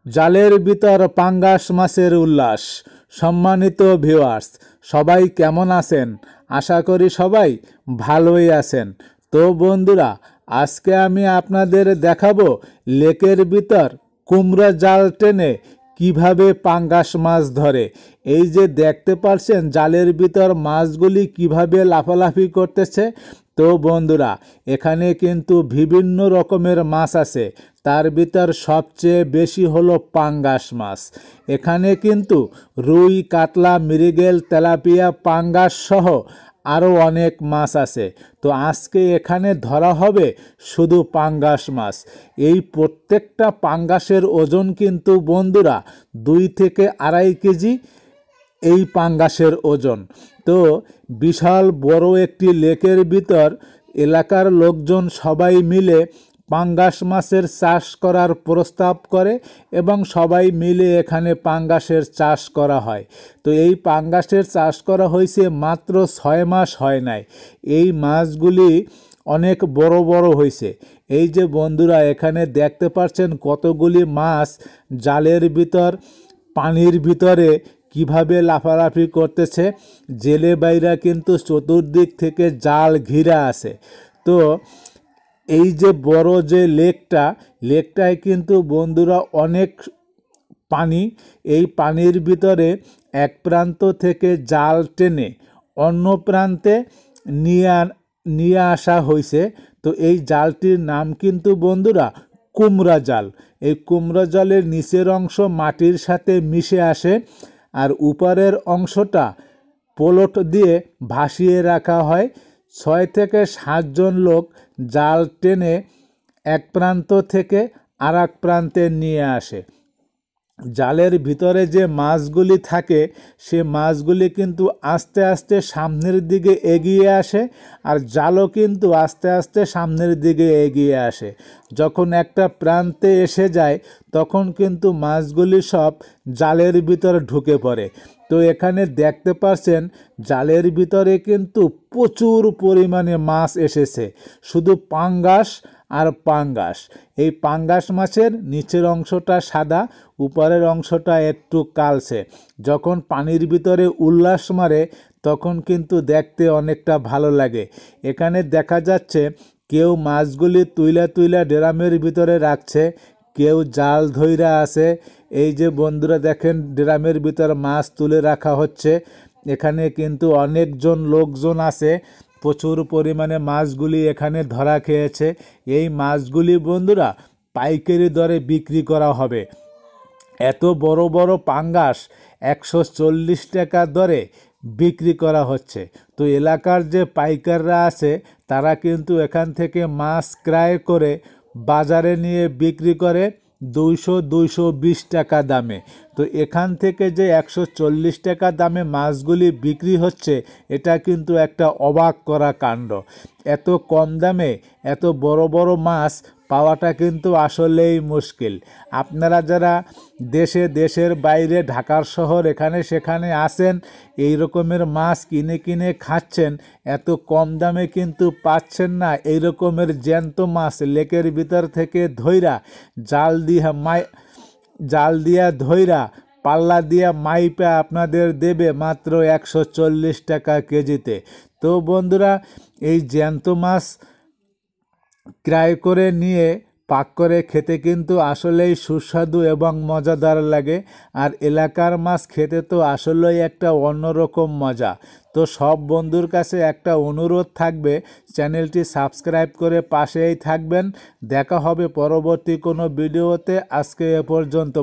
জালের ভিতর পাঙ্গাস মাছের উল্লাস। সম্মানিত ভিউয়ার্স, সবাই কেমন আছেন? আশা করি সবাই ভালোই আছেন। তো বন্ধুরা, আজকে আমি আপনাদের দেখাবো লেকের ভিতর কুমড়া জাল টেনে কিভাবে পাঙ্গাস মাছ ধরে। এই যে দেখতে পাচ্ছেন জালের ভিতর মাছগুলি কিভাবে লাফালাফি করতেছে। তো বন্ধুরা, এখানে কিন্তু বিভিন্ন রকমের মাছ আছে, তার ভিতর সবচেয়ে বেশি হলো পাঙ্গাস মাছ। এখানে কিন্তু রুই, কাতলা, মৃগেল, তেলাপিয়া, পাঙ্গাস সহ আরও অনেক মাছ আছে। তো আজকে এখানে ধরা হবে শুধু পাঙ্গাস মাছ। এই প্রত্যেকটা পাঙ্গাসের ওজন কিন্তু বন্ধুরা 2 থেকে 2.5 কেজি এই পাঙ্গাসের ওজন। তো বিশাল বড় একটি লেকের ভিতর এলাকার লোকজন সবাই মিলে পাঙ্গাস মাছের চাষ করার প্রস্তাব করে এবং সবাই মিলে এখানে পাঙ্গাসের চাষ করা হয়। তো এই পাঙ্গাসের চাষ করা হয়েছে মাত্র 6 মাস হয় নাই। এই মাছগুলি অনেক বড় বড় হয়েছে। এই যে বন্ধুরা এখানে দেখতে পাচ্ছেন কতগুলি মাছ জালের ভিতর পানির ভিতরে কিভাবে লাফালাফি করতেছে। জেলে বাইরা কিন্তু চতুর্দিক থেকে জাল ঘিরা আছে। তো এই যে বড় যে লেকটায় কিন্তু বন্ধুরা অনেক পানি। এই পানির ভিতরে এক প্রান্ত থেকে জাল টেনে অন্য প্রান্তে নিয়ে আসা হয়েছে। তো এই জালটির নাম কিন্তু বন্ধুরা কুমড়া জাল। এই কুমড়া জালের নিচের অংশ মাটির সাথে মিশে আসে আর উপরের অংশটা পোলট দিয়ে ভাসিয়ে রাখা হয়। 6 থেকে 7 জন লোক জাল টেনে এক প্রান্ত থেকে আর এক প্রান্তে নিয়ে আসে। জালের ভিতরে যে মাছগুলি থাকে সে মাছগুলি কিন্তু আস্তে আস্তে সামনের দিকে এগিয়ে আসে আর জালও কিন্তু আস্তে আস্তে সামনের দিকে এগিয়ে আসে। যখন একটা প্রান্তে এসে যায় তখন কিন্তু মাছগুলি সব জালের ভিতরে ঢুকে পড়ে। তো এখানে দেখতে পাচ্ছেন জালের ভিতরে কিন্তু প্রচুর পরিমাণে মাছ এসেছে, শুধু পাঙ্গাস আর পাঙ্গাস। এই পাঙ্গাস মাছের নিচের অংশটা সাদা, উপরের অংশটা একটু কালচে। যখন পানির ভিতরে উল্লাস মারে তখন কিন্তু দেখতে অনেকটা ভালো লাগে। এখানে দেখা যাচ্ছে কেউ মাছগুলি তুইলা ড্রামের ভিতরে রাখছে, কেউ জাল ধইরা আছে। এই যে বন্ধুরা দেখেন ড্রামের ভিতর মাছ তুলে রাখা হচ্ছে। এখানে কিন্তু অনেকজন লোকজন আছে, প্রচুর পরিমাণে মাছগুলি এখানে ধরা খেয়েছে। এই মাছগুলি বন্ধুরা পাইকারি দরে বিক্রি করা হবে। এত বড় বড় পাঙ্গাস 140 টাকা দরে বিক্রি করা হচ্ছে। তো এলাকার যে পাইকাররা আছে তারা কিন্তু এখান থেকে মাছ ক্রয় করে বাজারে নিয়ে বিক্রি করে 200-220 টাকা দামে। তো এখান থেকে যে 140 টাকা দামে মাছগুলি বিক্রি হচ্ছে এটা কিন্তু একটা অবাক করা কাণ্ড। এত কম দামে এত বড় বড় মাছ পাওয়াটা কিন্তু আসলেই মুশকিল। আপনারা যারা দেশের বাইরে ঢাকার শহর এখানে সেখানে আসেন, এই রকমের মাছ কিনে খাচ্ছেন, এত কম দামে কিন্তু পাচ্ছেন না। এই রকমের জ্যান্ত মাছ লেকের ভিতর থেকে ধইরা জাল দিয়া ধইরা পাল্লা দিয়া মাইপা আপনাদের দেবে মাত্র 140 টাকা কেজিতে। তো বন্ধুরা, এই জ্যান্ত মাছ ক্রয় করে নিয়ে পাক করে খেতে কিন্তু আসলেই সুস্বাদু এবং মজাদার লাগে। আর এলাকার মাছ খেতে তো আসলেই একটা অন্যরকম মজা। তো সব বন্ধুর কাছে একটা অনুরোধ থাকবে, চ্যানেলটি সাবস্ক্রাইব করে পাশেই থাকবেন। দেখা হবে পরবর্তী কোনো ভিডিওতে। আজকে এ পর্যন্ত।